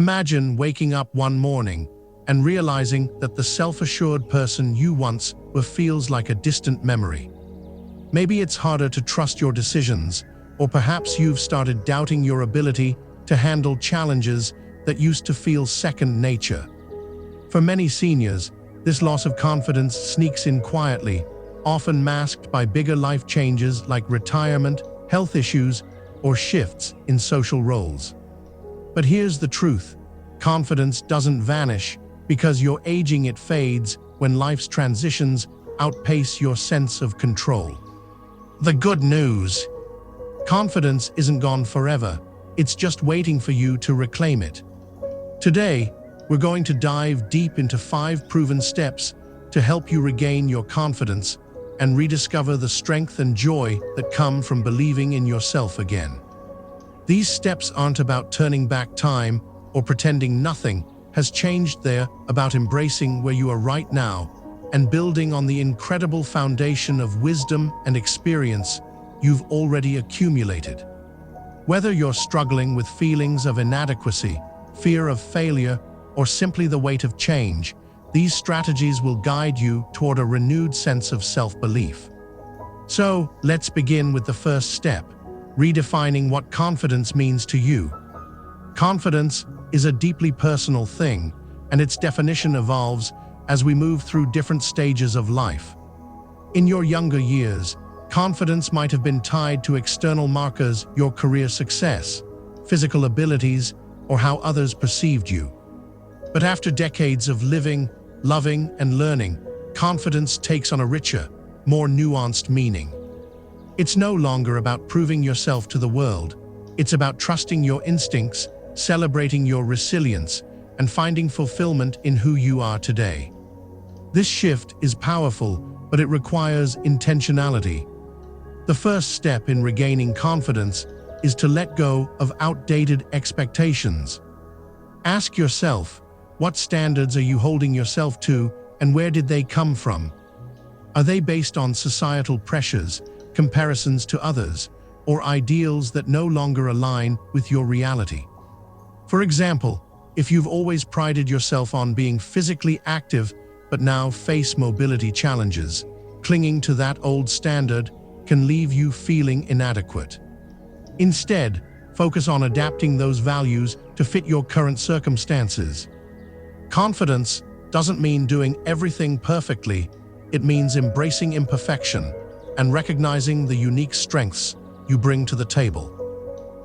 Imagine waking up one morning and realizing that the self-assured person you once were feels like a distant memory. Maybe it's harder to trust your decisions, or perhaps you've started doubting your ability to handle challenges that used to feel second nature. For many seniors, this loss of confidence sneaks in quietly, often masked by bigger life changes like retirement, health issues, or shifts in social roles. But here's the truth: confidence doesn't vanish because you're aging. It fades when life's transitions outpace your sense of control. The good news: confidence isn't gone forever. It's just waiting for you to reclaim it. Today, we're going to dive deep into 5 proven steps to help you regain your confidence and rediscover the strength and joy that come from believing in yourself again. These steps aren't about turning back time or pretending nothing has changed. They're about embracing where you are right now and building on the incredible foundation of wisdom and experience you've already accumulated. Whether you're struggling with feelings of inadequacy, fear of failure, or simply the weight of change, these strategies will guide you toward a renewed sense of self-belief. So, let's begin with the first step: redefining what confidence means to you. Confidence is a deeply personal thing, and its definition evolves as we move through different stages of life. In your younger years, confidence might have been tied to external markers: your career success, physical abilities, or how others perceived you. But after decades of living, loving, and learning, confidence takes on a richer, more nuanced meaning. It's no longer about proving yourself to the world. It's about trusting your instincts, celebrating your resilience, and finding fulfillment in who you are today. This shift is powerful, but it requires intentionality. The first step in regaining confidence is to let go of outdated expectations. Ask yourself, what standards are you holding yourself to, and where did they come from? Are they based on societal pressures, comparisons to others, or ideals that no longer align with your reality? For example, if you've always prided yourself on being physically active but now face mobility challenges, clinging to that old standard can leave you feeling inadequate. Instead, focus on adapting those values to fit your current circumstances. Confidence doesn't mean doing everything perfectly. It means embracing imperfection and recognizing the unique strengths you bring to the table.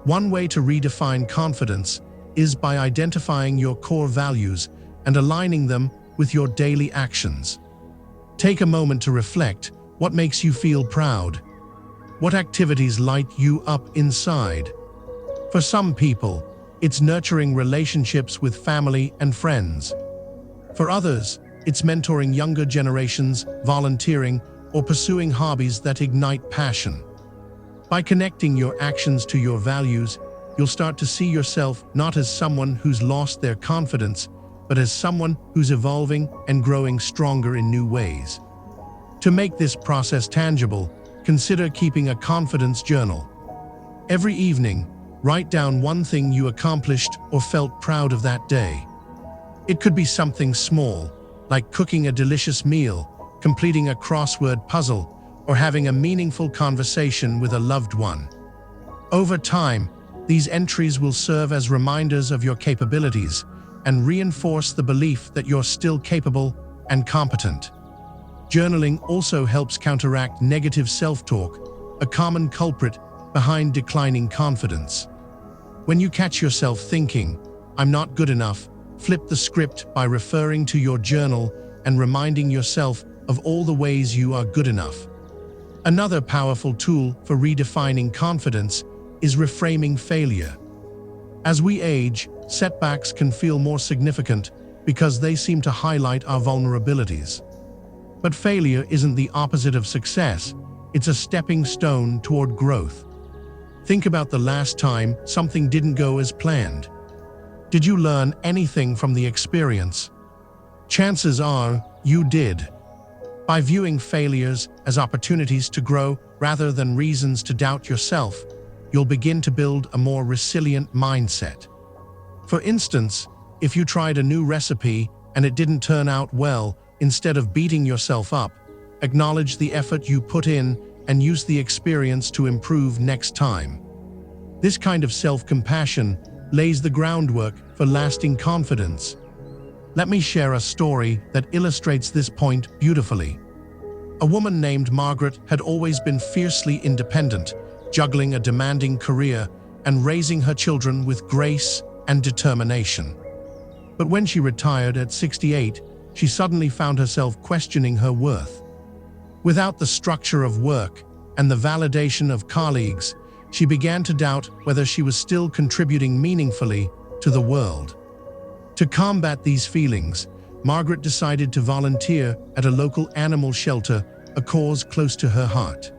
One way to redefine confidence is by identifying your core values and aligning them with your daily actions. Take a moment to reflect: what makes you feel proud? What activities light you up inside? For some people, it's nurturing relationships with family and friends. For others, it's mentoring younger generations, volunteering, or pursuing hobbies that ignite passion. By connecting your actions to your values, you'll start to see yourself not as someone who's lost their confidence, but as someone who's evolving and growing stronger in new ways. To make this process tangible, consider keeping a confidence journal. Every evening, write down one thing you accomplished or felt proud of that day. It could be something small, like cooking a delicious meal, completing a crossword puzzle, or having a meaningful conversation with a loved one. Over time, these entries will serve as reminders of your capabilities and reinforce the belief that you're still capable and competent. Journaling also helps counteract negative self-talk, a common culprit behind declining confidence. When you catch yourself thinking, "I'm not good enough," flip the script by referring to your journal and reminding yourself of all the ways you are good enough. Another powerful tool for redefining confidence is reframing failure. As we age, setbacks can feel more significant because they seem to highlight our vulnerabilities. But failure isn't the opposite of success. It's a stepping stone toward growth. Think about the last time something didn't go as planned. Did you learn anything from the experience? Chances are you did. By viewing failures as opportunities to grow rather than reasons to doubt yourself, you'll begin to build a more resilient mindset. For instance, if you tried a new recipe and it didn't turn out well, instead of beating yourself up, acknowledge the effort you put in and use the experience to improve next time. This kind of self-compassion lays the groundwork for lasting confidence. Let me share a story that illustrates this point beautifully. A woman named Margaret had always been fiercely independent, juggling a demanding career and raising her children with grace and determination. But when she retired at 68, she suddenly found herself questioning her worth. Without the structure of work and the validation of colleagues, she began to doubt whether she was still contributing meaningfully to the world. To combat these feelings, Margaret decided to volunteer at a local animal shelter, a cause close to her heart.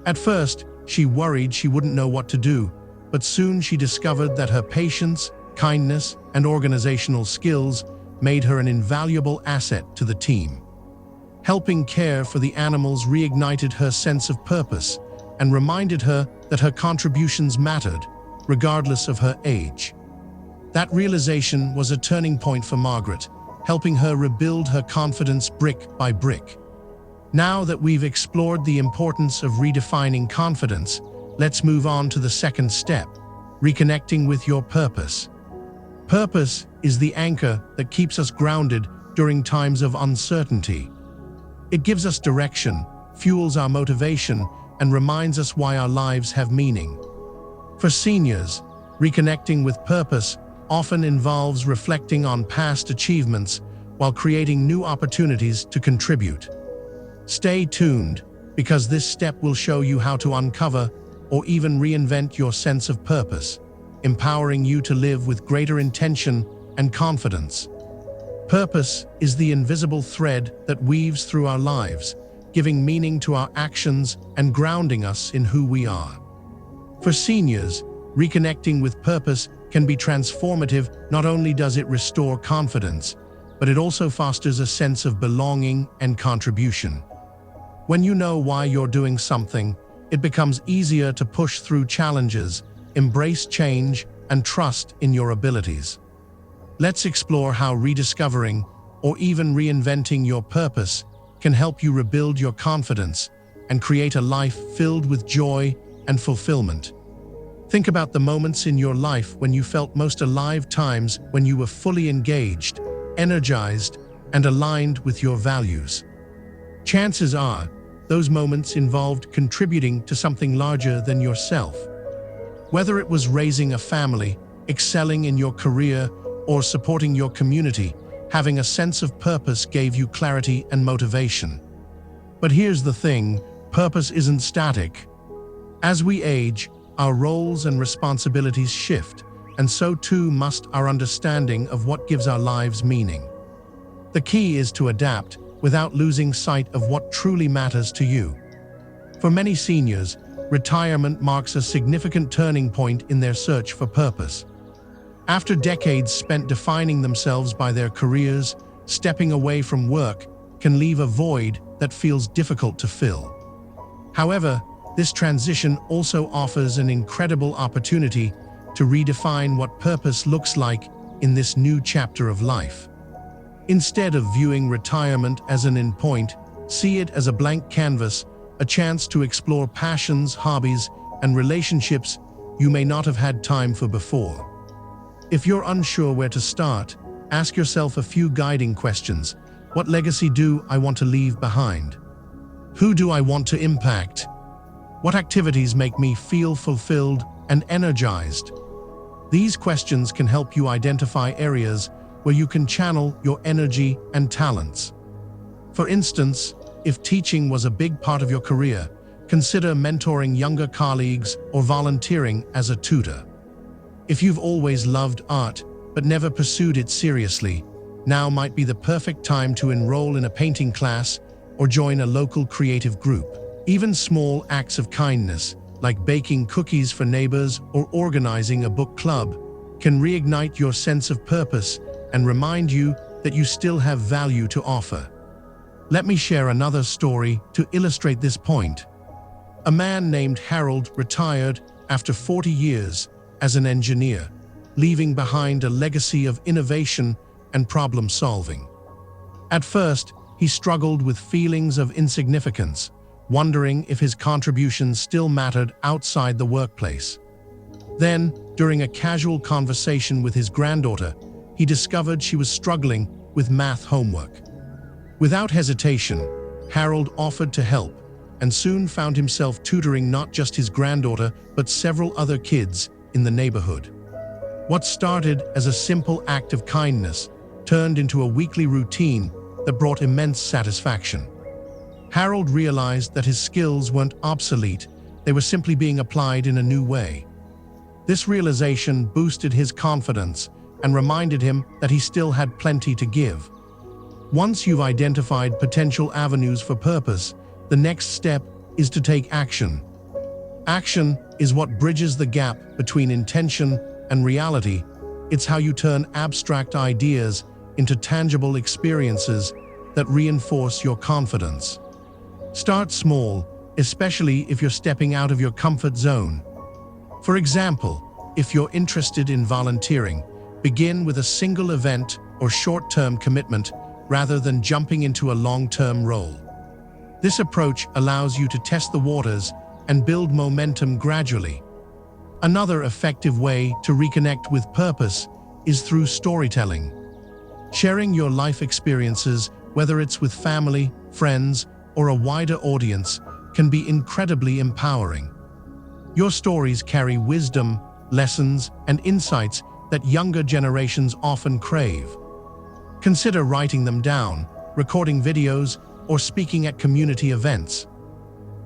At first, she worried she wouldn't know what to do, but soon she discovered that her patience, kindness, and organizational skills made her an invaluable asset to the team. Helping care for the animals reignited her sense of purpose and reminded her that her contributions mattered, regardless of her age. That realization was a turning point for Margaret, helping her rebuild her confidence brick by brick. Now that we've explored the importance of redefining confidence, let's move on to the second step, reconnecting with your purpose. Purpose is the anchor that keeps us grounded during times of uncertainty. It gives us direction, fuels our motivation, and reminds us why our lives have meaning. For seniors, reconnecting with purpose often involves reflecting on past achievements while creating new opportunities to contribute. Stay tuned, because this step will show you how to uncover or even reinvent your sense of purpose, empowering you to live with greater intention and confidence. Purpose is the invisible thread that weaves through our lives, giving meaning to our actions and grounding us in who we are. For seniors, reconnecting with purpose can be transformative. Not only does it restore confidence, but it also fosters a sense of belonging and contribution. When you know why you're doing something, it becomes easier to push through challenges, embrace change, and trust in your abilities. Let's explore how rediscovering or even reinventing your purpose can help you rebuild your confidence and create a life filled with joy and fulfillment. Think about the moments in your life when you felt most alive, times when you were fully engaged, energized, and aligned with your values. Chances are, those moments involved contributing to something larger than yourself. Whether it was raising a family, excelling in your career, or supporting your community, having a sense of purpose gave you clarity and motivation. But here's the thing, purpose isn't static. As we age, our roles and responsibilities shift, and so too must our understanding of what gives our lives meaning. The key is to adapt without losing sight of what truly matters to you. For many seniors, retirement marks a significant turning point in their search for purpose. After decades spent defining themselves by their careers, stepping away from work can leave a void that feels difficult to fill. However, this transition also offers an incredible opportunity to redefine what purpose looks like in this new chapter of life. Instead of viewing retirement as an endpoint, see it as a blank canvas, a chance to explore passions, hobbies, and relationships you may not have had time for before. If you're unsure where to start, ask yourself a few guiding questions. What legacy do I want to leave behind? Who do I want to impact? What activities make me feel fulfilled and energized? These questions can help you identify areas where you can channel your energy and talents. For instance, if teaching was a big part of your career, consider mentoring younger colleagues or volunteering as a tutor. If you've always loved art but never pursued it seriously, now might be the perfect time to enroll in a painting class or join a local creative group. Even small acts of kindness, like baking cookies for neighbors or organizing a book club, can reignite your sense of purpose and remind you that you still have value to offer. Let me share another story to illustrate this point. A man named Harold retired after 40 years as an engineer, leaving behind a legacy of innovation and problem-solving. At first, he struggled with feelings of insignificance, wondering if his contributions still mattered outside the workplace. Then, during a casual conversation with his granddaughter, he discovered she was struggling with math homework. Without hesitation, Harold offered to help, and soon found himself tutoring not just his granddaughter, but several other kids in the neighborhood. What started as a simple act of kindness turned into a weekly routine that brought immense satisfaction. Harold realized that his skills weren't obsolete, they were simply being applied in a new way. This realization boosted his confidence and reminded him that he still had plenty to give. Once you've identified potential avenues for purpose, the next step is to take action. Action is what bridges the gap between intention and reality. It's how you turn abstract ideas into tangible experiences that reinforce your confidence. Start small, especially if you're stepping out of your comfort zone. For example, if you're interested in volunteering, begin with a single event or short-term commitment rather than jumping into a long-term role. This approach allows you to test the waters and build momentum gradually. Another effective way to reconnect with purpose is through storytelling. Sharing your life experiences, whether it's with family, friends, or a wider audience, can be incredibly empowering. Your stories carry wisdom, lessons, and insights that younger generations often crave. Consider writing them down, recording videos, or speaking at community events.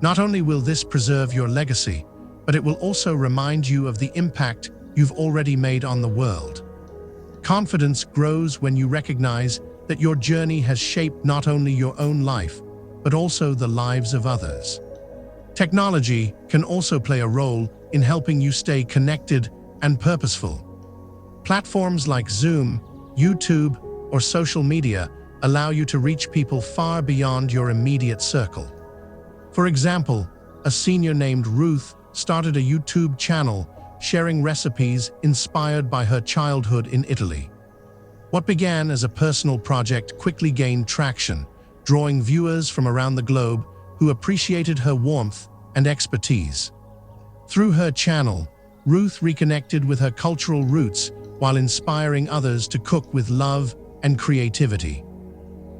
Not only will this preserve your legacy, but it will also remind you of the impact you've already made on the world. Confidence grows when you recognize that your journey has shaped not only your own life, but also the lives of others. Technology can also play a role in helping you stay connected and purposeful. Platforms like Zoom, YouTube, or social media allow you to reach people far beyond your immediate circle. For example, a senior named Ruth started a YouTube channel sharing recipes inspired by her childhood in Italy. What began as a personal project quickly gained traction, drawing viewers from around the globe who appreciated her warmth and expertise. Through her channel, Ruth reconnected with her cultural roots while inspiring others to cook with love and creativity.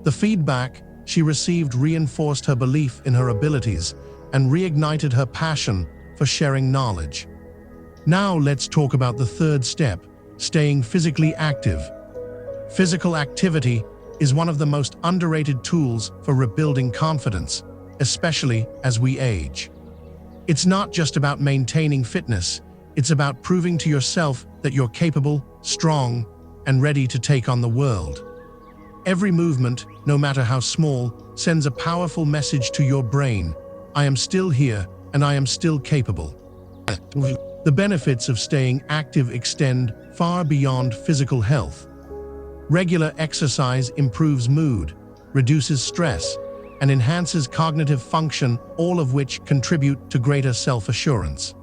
The feedback she received reinforced her belief in her abilities and reignited her passion for sharing knowledge. Now let's talk about the third step, staying physically active. Physical activity is one of the most underrated tools for rebuilding confidence, especially as we age. It's not just about maintaining fitness, it's about proving to yourself that you're capable, strong, and ready to take on the world. Every movement, no matter how small, sends a powerful message to your brain. I am still here, and I am still capable. The benefits of staying active extend far beyond physical health. Regular exercise improves mood, reduces stress, and enhances cognitive function, all of which contribute to greater self-assurance.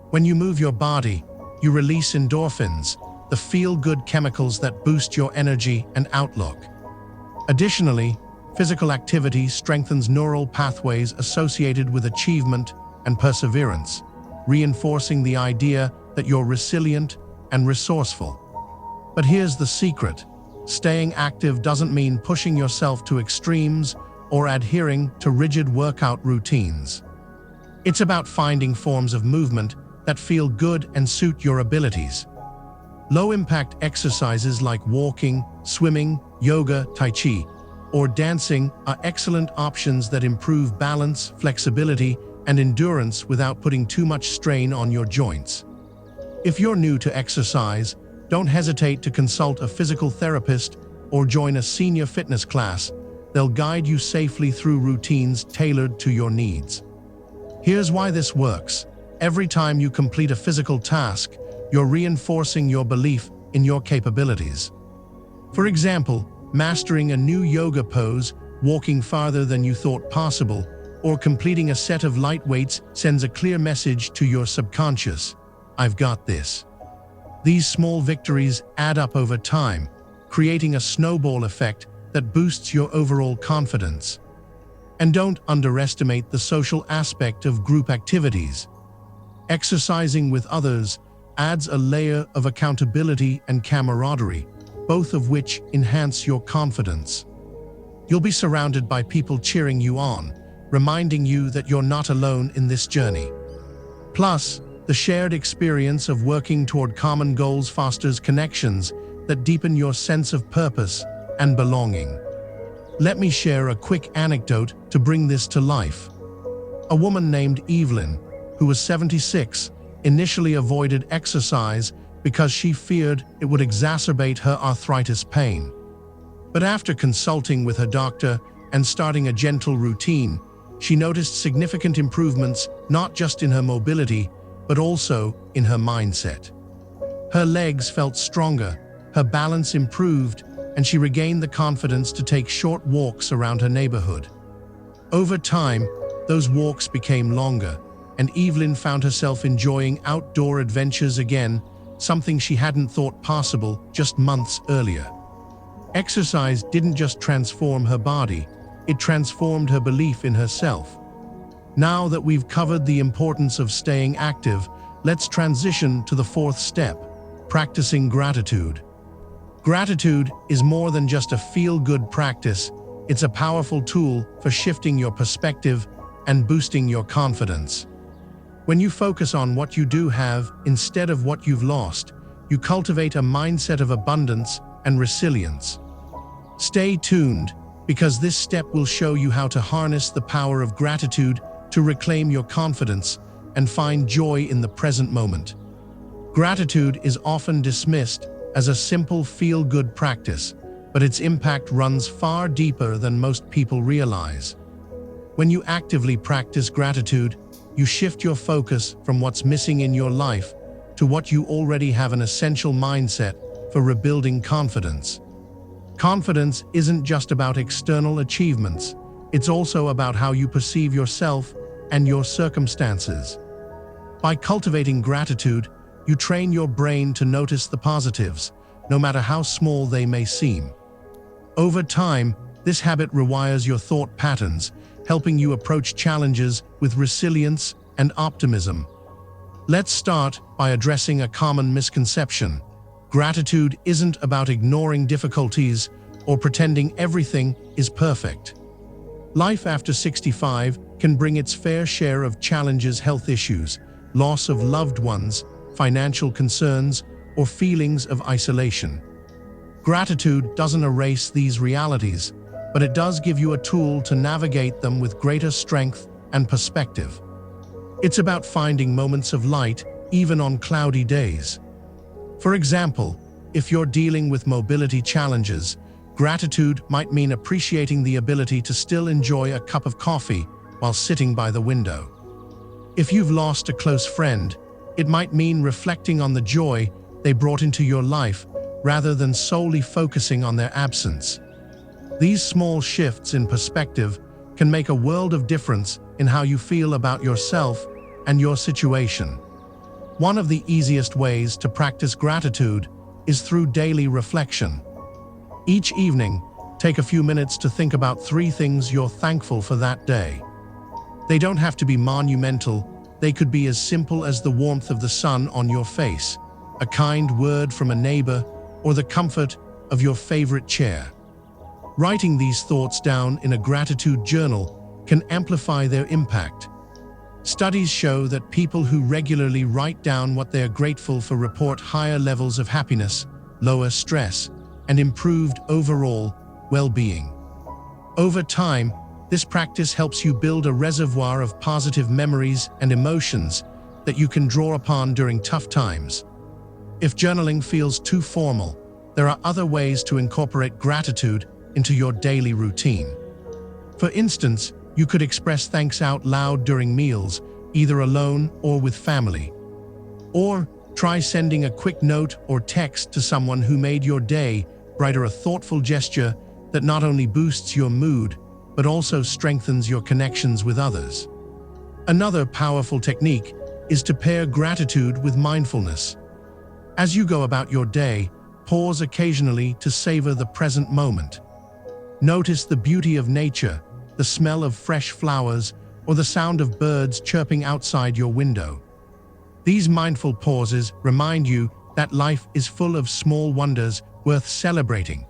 When you move your body, you release endorphins, the feel-good chemicals that boost your energy and outlook. Additionally, physical activity strengthens neural pathways associated with achievement and perseverance, reinforcing the idea that you're resilient and resourceful. But here's the secret. Staying active doesn't mean pushing yourself to extremes or adhering to rigid workout routines. It's about finding forms of movement that feel good and suit your abilities. Low-impact exercises like walking, swimming, yoga, tai chi, or dancing are excellent options that improve balance, flexibility, and endurance without putting too much strain on your joints. If you're new to exercise, don't hesitate to consult a physical therapist or join a senior fitness class. They'll guide you safely through routines tailored to your needs. Here's why this works. Every time you complete a physical task, you're reinforcing your belief in your capabilities. For example, mastering a new yoga pose, walking farther than you thought possible, or completing a set of light weights sends a clear message to your subconscious. I've got this. These small victories add up over time, creating a snowball effect that boosts your overall confidence. And don't underestimate the social aspect of group activities. Exercising with others adds a layer of accountability and camaraderie, both of which enhance your confidence. You'll be surrounded by people cheering you on, reminding you that you're not alone in this journey. Plus, the shared experience of working toward common goals fosters connections that deepen your sense of purpose and belonging. Let me share a quick anecdote to bring this to life. A woman named Evelyn, who was 76, initially avoided exercise because she feared it would exacerbate her arthritis pain. But after consulting with her doctor and starting a gentle routine, she noticed significant improvements not just in her mobility, but also in her mindset. Her legs felt stronger, her balance improved, and she regained the confidence to take short walks around her neighborhood. Over time, those walks became longer, and Evelyn found herself enjoying outdoor adventures again, something she hadn't thought possible just months earlier. Exercise didn't just transform her body, it transformed her belief in herself. Now that we've covered the importance of staying active, let's transition to the fourth step: practicing gratitude. Gratitude is more than just a feel-good practice, it's a powerful tool for shifting your perspective and boosting your confidence. When you focus on what you do have instead of what you've lost, you cultivate a mindset of abundance and resilience. Stay tuned, because this step will show you how to harness the power of gratitude to reclaim your confidence and find joy in the present moment. Gratitude is often dismissed as a simple feel-good practice, but its impact runs far deeper than most people realize. When you actively practice gratitude, you shift your focus from what's missing in your life to what you already have: an essential mindset for rebuilding confidence. Confidence isn't just about external achievements, it's also about how you perceive yourself and your circumstances. By cultivating gratitude, you train your brain to notice the positives, no matter how small they may seem. Over time, this habit rewires your thought patterns, helping you approach challenges with resilience and optimism. Let's start by addressing a common misconception. Gratitude isn't about ignoring difficulties or pretending everything is perfect. Life after 65 can bring its fair share of challenges: health issues, loss of loved ones, financial concerns, or feelings of isolation. Gratitude doesn't erase these realities, but it does give you a tool to navigate them with greater strength and perspective. It's about finding moments of light, even on cloudy days. For example, if you're dealing with mobility challenges, gratitude might mean appreciating the ability to still enjoy a cup of coffee while sitting by the window. If you've lost a close friend, it might mean reflecting on the joy they brought into your life rather than solely focusing on their absence. These small shifts in perspective can make a world of difference in how you feel about yourself and your situation. One of the easiest ways to practice gratitude is through daily reflection. Each evening, take a few minutes to think about 3 things you're thankful for that day. They don't have to be monumental, they could be as simple as the warmth of the sun on your face, a kind word from a neighbor, or the comfort of your favorite chair. Writing these thoughts down in a gratitude journal can amplify their impact. Studies show that people who regularly write down what they are grateful for report higher levels of happiness, lower stress, and improved overall well-being. Over time, this practice helps you build a reservoir of positive memories and emotions that you can draw upon during tough times. If journaling feels too formal, there are other ways to incorporate gratitude into your daily routine. For instance, you could express thanks out loud during meals, either alone or with family. Or try sending a quick note or text to someone who made your day brighter, a thoughtful gesture that not only boosts your mood, but also strengthens your connections with others. Another powerful technique is to pair gratitude with mindfulness. As you go about your day, pause occasionally to savor the present moment. Notice the beauty of nature, the smell of fresh flowers, or the sound of birds chirping outside your window. These mindful pauses remind you that life is full of small wonders worth celebrating.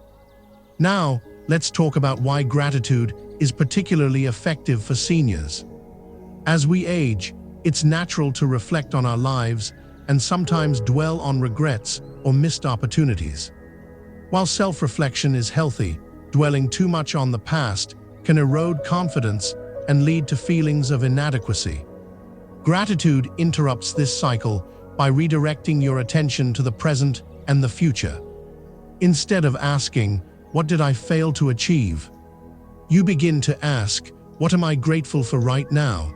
Now, let's talk about why gratitude is particularly effective for seniors. As we age, it's natural to reflect on our lives and sometimes dwell on regrets or missed opportunities. While self-reflection is healthy, dwelling too much on the past can erode confidence and lead to feelings of inadequacy. Gratitude interrupts this cycle by redirecting your attention to the present and the future. Instead of asking, "What did I fail to achieve?" you begin to ask, "What am I grateful for right now?"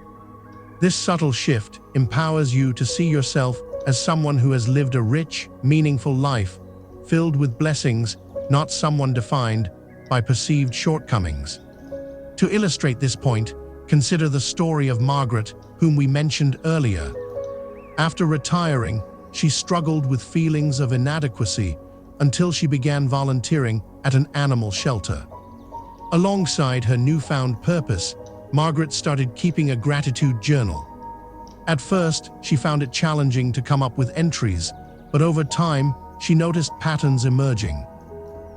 This subtle shift empowers you to see yourself as someone who has lived a rich, meaningful life, filled with blessings, not someone defined by perceived shortcomings. To illustrate this point, consider the story of Margaret, whom we mentioned earlier. After retiring, she struggled with feelings of inadequacy until she began volunteering at an animal shelter. Alongside her newfound purpose, Margaret started keeping a gratitude journal. At first, she found it challenging to come up with entries, but over time, she noticed patterns emerging.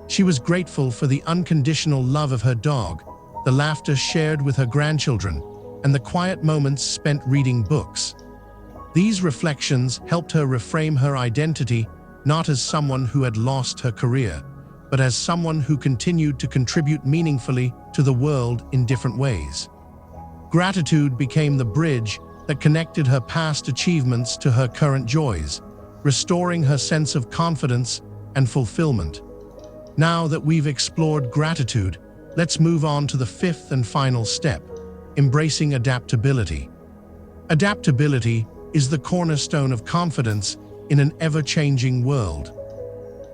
She was grateful for the unconditional love of her dog, the laughter shared with her grandchildren, and the quiet moments spent reading books. These reflections helped her reframe her identity not as someone who had lost her career, but as someone who continued to contribute meaningfully to the world in different ways. Gratitude became the bridge that connected her past achievements to her current joys, restoring her sense of confidence and fulfillment. Now that we've explored gratitude, let's move on to the fifth and final step: embracing adaptability. Adaptability is the cornerstone of confidence in an ever-changing world.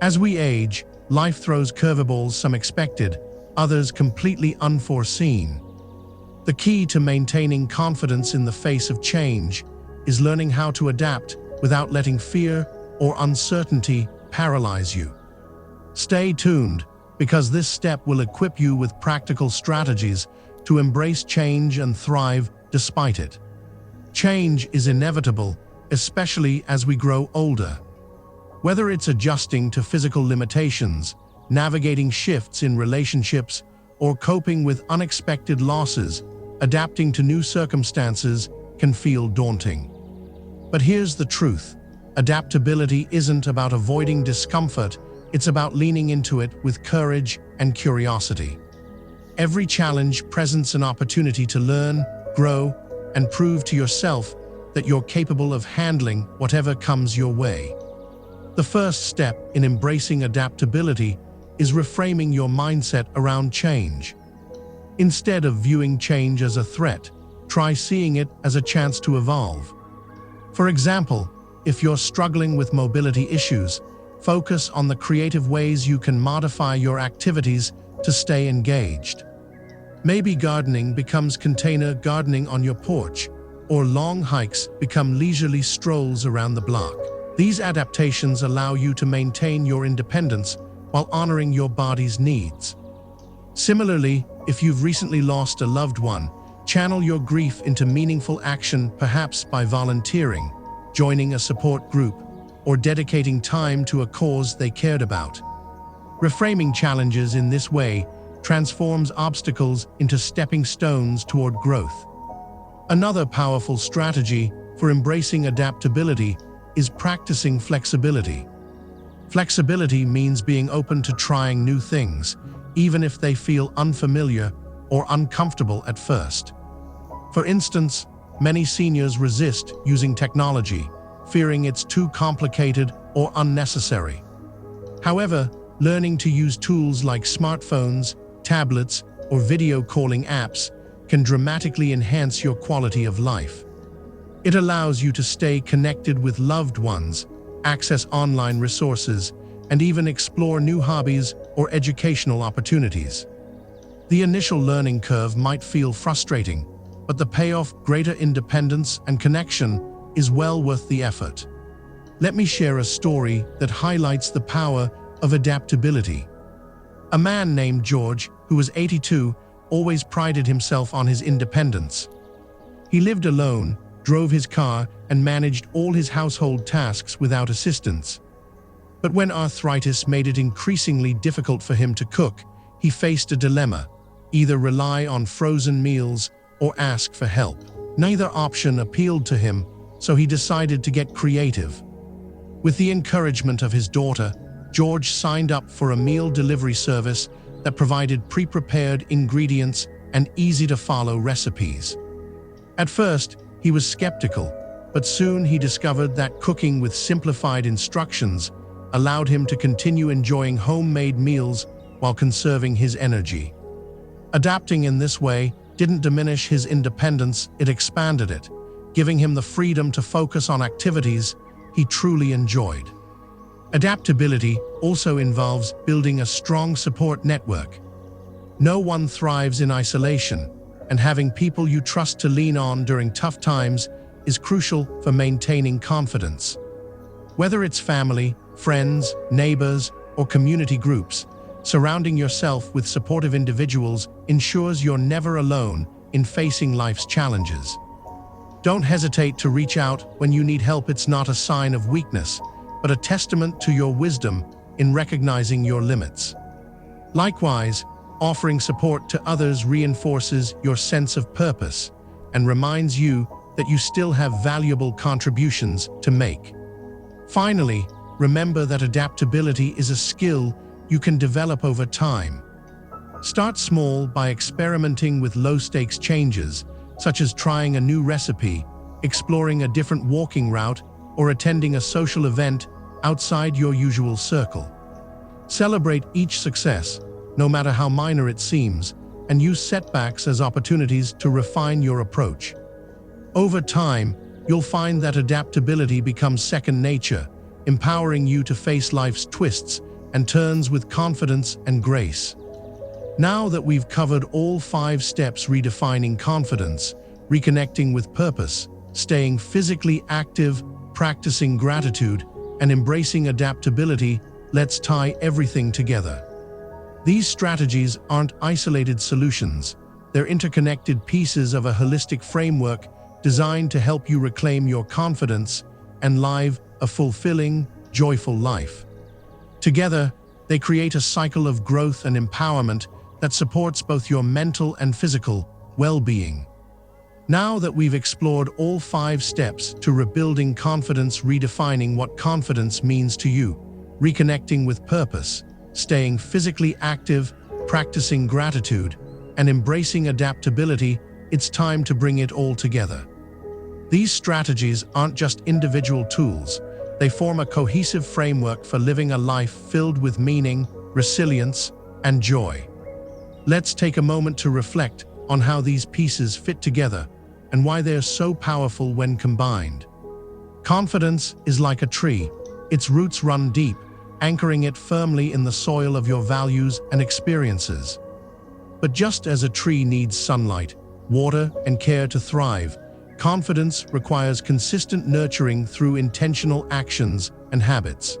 As we age, life throws curveballs, some expected, others completely unforeseen. The key to maintaining confidence in the face of change is learning how to adapt without letting fear or uncertainty paralyze you. Stay tuned, because this step will equip you with practical strategies to embrace change and thrive despite it. Change is inevitable, especially as we grow older. Whether it's adjusting to physical limitations, navigating shifts in relationships, or coping with unexpected losses, adapting to new circumstances can feel daunting. But here's the truth: adaptability isn't about avoiding discomfort, it's about leaning into it with courage and curiosity. Every challenge presents an opportunity to learn, grow, and prove to yourself that you're capable of handling whatever comes your way. The first step in embracing adaptability is reframing your mindset around change. Instead of viewing change as a threat, try seeing it as a chance to evolve. For example, if you're struggling with mobility issues, focus on the creative ways you can modify your activities to stay engaged. Maybe gardening becomes container gardening on your porch, or long hikes become leisurely strolls around the block. These adaptations allow you to maintain your independence while honoring your body's needs. Similarly, if you've recently lost a loved one, channel your grief into meaningful action, perhaps by volunteering, joining a support group, or dedicating time to a cause they cared about. Reframing challenges in this way transforms obstacles into stepping stones toward growth. Another powerful strategy for embracing adaptability is practicing flexibility. Flexibility means being open to trying new things, even if they feel unfamiliar or uncomfortable at first. For instance, many seniors resist using technology, fearing it's too complicated or unnecessary. However, learning to use tools like smartphones, tablets, or video calling apps can dramatically enhance your quality of life. It allows you to stay connected with loved ones, access online resources, and even explore new hobbies or educational opportunities. The initial learning curve might feel frustrating, but the payoff, greater independence and connection, is well worth the effort. let me share a story that highlights the power of adaptability. A man named George, who was 82, always prided himself on his independence. He lived alone, drove his car, and managed all his household tasks without assistance. But when arthritis made it increasingly difficult for him to cook, he faced a dilemma: either rely on frozen meals or ask for help. Neither option appealed to him, so he decided to get creative. With the encouragement of his daughter, George signed up for a meal delivery service that provided pre-prepared ingredients and easy-to-follow recipes. At first, he was skeptical, but soon he discovered that cooking with simplified instructions allowed him to continue enjoying homemade meals while conserving his energy. Adapting in this way didn't diminish his independence, it expanded it, giving him the freedom to focus on activities he truly enjoyed. Adaptability also involves building a strong support network. No one thrives in isolation, and having people you trust to lean on during tough times is crucial for maintaining confidence. Whether it's family, friends, neighbors, or community groups, surrounding yourself with supportive individuals ensures you're never alone in facing life's challenges. Don't hesitate to reach out when you need help. It's not a sign of weakness, but a testament to your wisdom in recognizing your limits. Likewise, offering support to others reinforces your sense of purpose and reminds you that you still have valuable contributions to make. Finally, remember that adaptability is a skill you can develop over time. Start small by experimenting with low-stakes changes, such as trying a new recipe, exploring a different walking route, or attending a social event outside your usual circle. Celebrate each success, no matter how minor it seems, and use setbacks as opportunities to refine your approach. Over time, you'll find that adaptability becomes second nature, empowering you to face life's twists and turns with confidence and grace. Now that we've covered all 5 steps: redefining confidence, reconnecting with purpose, staying physically active, practicing gratitude, and embracing adaptability, let's tie everything together. These strategies aren't isolated solutions. They're interconnected pieces of a holistic framework designed to help you reclaim your confidence and live a fulfilling, joyful life. Together, they create a cycle of growth and empowerment that supports both your mental and physical well-being. Now that we've explored all 5 steps to rebuilding confidence, redefining what confidence means to you, reconnecting with purpose, staying physically active, practicing gratitude, and embracing adaptability, it's time to bring it all together. These strategies aren't just individual tools. They form a cohesive framework for living a life filled with meaning, resilience, and joy. Let's take a moment to reflect on how these pieces fit together and why they're so powerful when combined. Confidence is like a tree. Its roots run deep, anchoring it firmly in the soil of your values and experiences. But just as a tree needs sunlight, water, and care to thrive, confidence requires consistent nurturing through intentional actions and habits.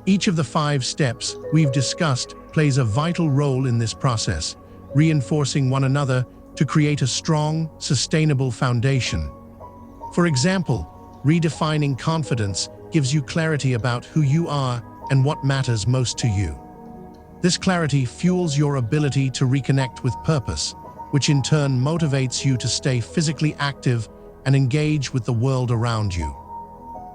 Each of the 5 steps we've discussed plays a vital role in this process, reinforcing one another to create a strong, sustainable foundation. For example, redefining confidence gives you clarity about who you are and what matters most to you. This clarity fuels your ability to reconnect with purpose, which in turn motivates you to stay physically active and engage with the world around you.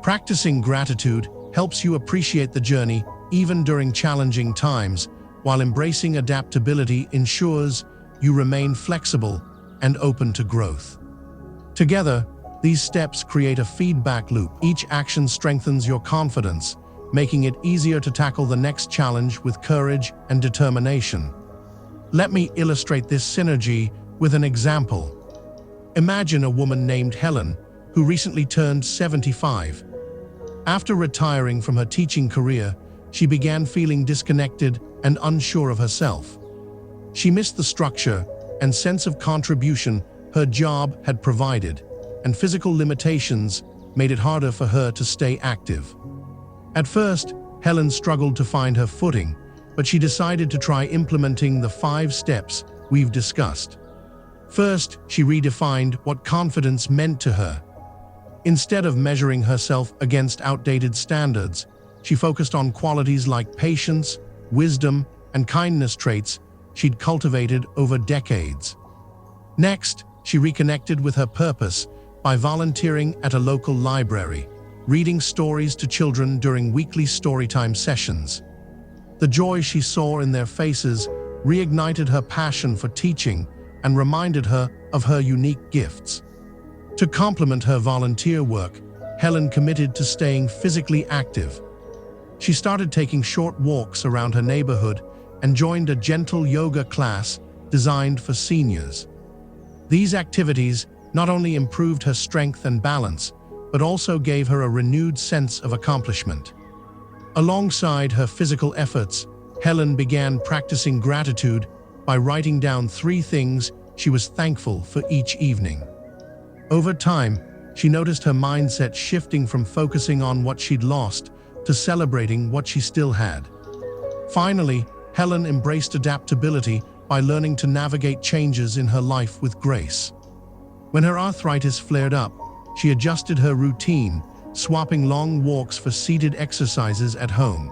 Practicing gratitude helps you appreciate the journey even during challenging times, while embracing adaptability ensures you remain flexible and open to growth. Together, these steps create a feedback loop. Each action strengthens your confidence, making it easier to tackle the next challenge with courage and determination. Let me illustrate this synergy with an example. Imagine a woman named Helen, who recently turned 75. After retiring from her teaching career, she began feeling disconnected and unsure of herself. She missed the structure and sense of contribution her job had provided, and physical limitations made it harder for her to stay active. At first, Helen struggled to find her footing, but she decided to try implementing the 5 steps we've discussed. First, she redefined what confidence meant to her. Instead of measuring herself against outdated standards, she focused on qualities like patience, wisdom, and kindness, traits she'd cultivated over decades. Next, she reconnected with her purpose by volunteering at a local library, reading stories to children during weekly storytime sessions. The joy she saw in their faces reignited her passion for teaching and reminded her of her unique gifts. To complement her volunteer work, Helen committed to staying physically active. She started taking short walks around her neighborhood and joined a gentle yoga class designed for seniors. These activities not only improved her strength and balance, but also gave her a renewed sense of accomplishment. Alongside her physical efforts, Helen began practicing gratitude by writing down 3 things she was thankful for each evening. Over time, she noticed her mindset shifting from focusing on what she'd lost to celebrating what she still had. Finally, Helen embraced adaptability by learning to navigate changes in her life with grace. When her arthritis flared up, she adjusted her routine, swapping long walks for seated exercises at home.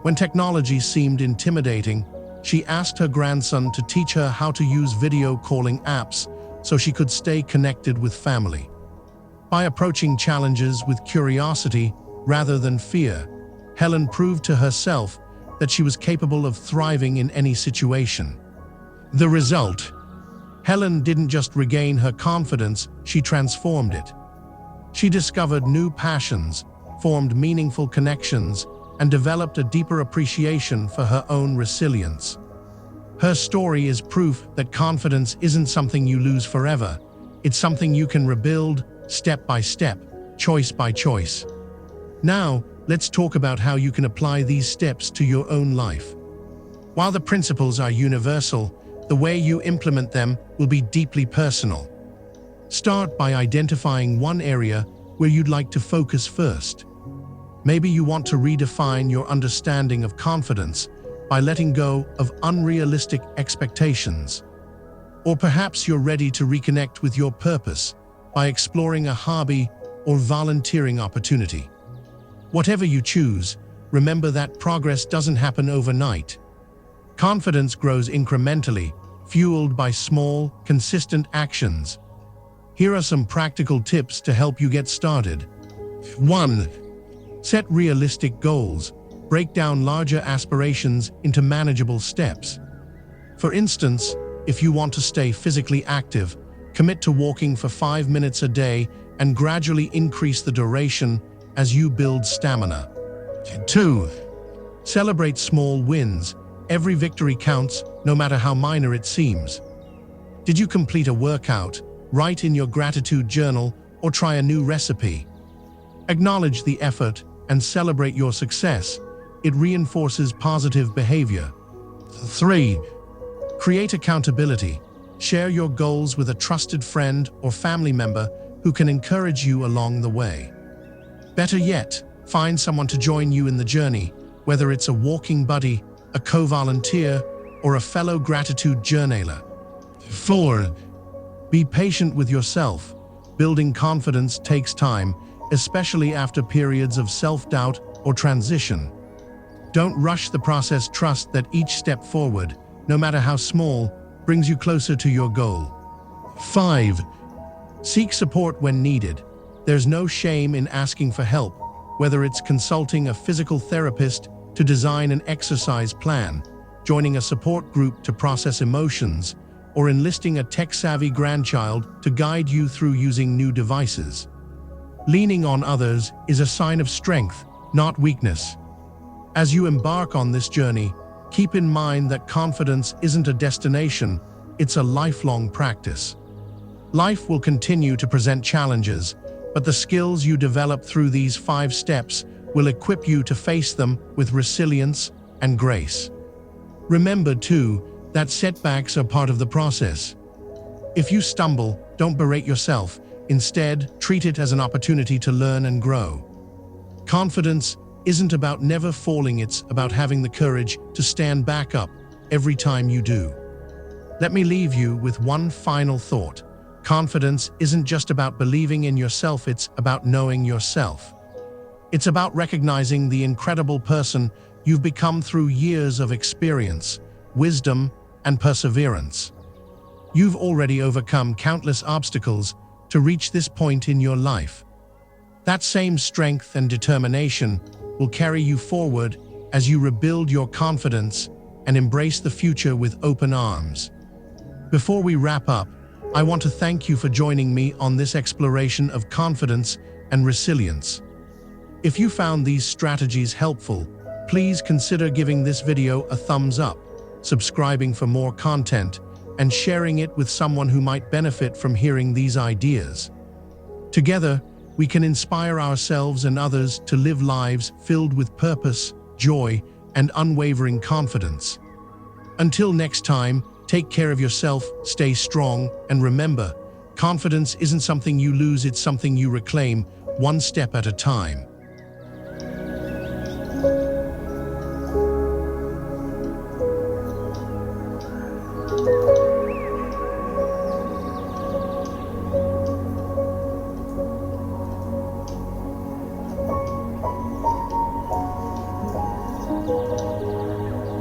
When technology seemed intimidating, she asked her grandson to teach her how to use video calling apps so she could stay connected with family. By approaching challenges with curiosity rather than fear, Helen proved to herself that she was capable of thriving in any situation. The result: Helen didn't just regain her confidence, she transformed it. She discovered new passions, formed meaningful connections, and developed a deeper appreciation for her own resilience. Her story is proof that confidence isn't something you lose forever. It's something you can rebuild step by step, choice by choice. Now, let's talk about how you can apply these steps to your own life. While the principles are universal, the way you implement them will be deeply personal. Start by identifying one area where you'd like to focus first. Maybe you want to redefine your understanding of confidence by letting go of unrealistic expectations. Or perhaps you're ready to reconnect with your purpose by exploring a hobby or volunteering opportunity. Whatever you choose, remember that progress doesn't happen overnight. Confidence grows incrementally, fueled by small, consistent actions. Here are some practical tips to help you get started. 1. Set realistic goals. Break down larger aspirations into manageable steps. For instance, if you want to stay physically active, commit to walking for 5 minutes a day and gradually increase the duration as you build stamina. 2. Celebrate small wins. Every victory counts, no matter how minor it seems. Did you complete a workout, write in your gratitude journal, or try a new recipe? Acknowledge the effort and celebrate your success. It reinforces positive behavior. 3. Create accountability. Share your goals with a trusted friend or family member who can encourage you along the way. Better yet, find someone to join you in the journey, whether it's a walking buddy, a co-volunteer, or a fellow gratitude journaler. 4. Be patient with yourself. Building confidence takes time, especially after periods of self-doubt or transition. Don't rush the process. Trust that each step forward, no matter how small, brings you closer to your goal. 5. Seek support when needed. There's no shame in asking for help, whether it's consulting a physical therapist to design an exercise plan, joining a support group to process emotions, or enlisting a tech-savvy grandchild to guide you through using new devices. Leaning on others is a sign of strength, not weakness. As you embark on this journey, keep in mind that confidence isn't a destination, it's a lifelong practice. Life will continue to present challenges, but the skills you develop through these 5 steps will equip you to face them with resilience and grace. Remember, too, that setbacks are part of the process. If you stumble, don't berate yourself. Instead, treat it as an opportunity to learn and grow. Confidence isn't about never falling, it's about having the courage to stand back up every time you do. Let me leave you with one final thought. Confidence isn't just about believing in yourself, it's about knowing yourself. It's about recognizing the incredible person you've become through years of experience, wisdom, and perseverance. You've already overcome countless obstacles to reach this point in your life. That same strength and determination will carry you forward as you rebuild your confidence and embrace the future with open arms. Before we wrap up, I want to thank you for joining me on this exploration of confidence and resilience. If you found these strategies helpful, please consider giving this video a thumbs up, subscribing for more content, and sharing it with someone who might benefit from hearing these ideas. Together, we can inspire ourselves and others to live lives filled with purpose, joy, and unwavering confidence. Until next time, take care of yourself, stay strong, and remember, confidence isn't something you lose, it's something you reclaim, one step at a time.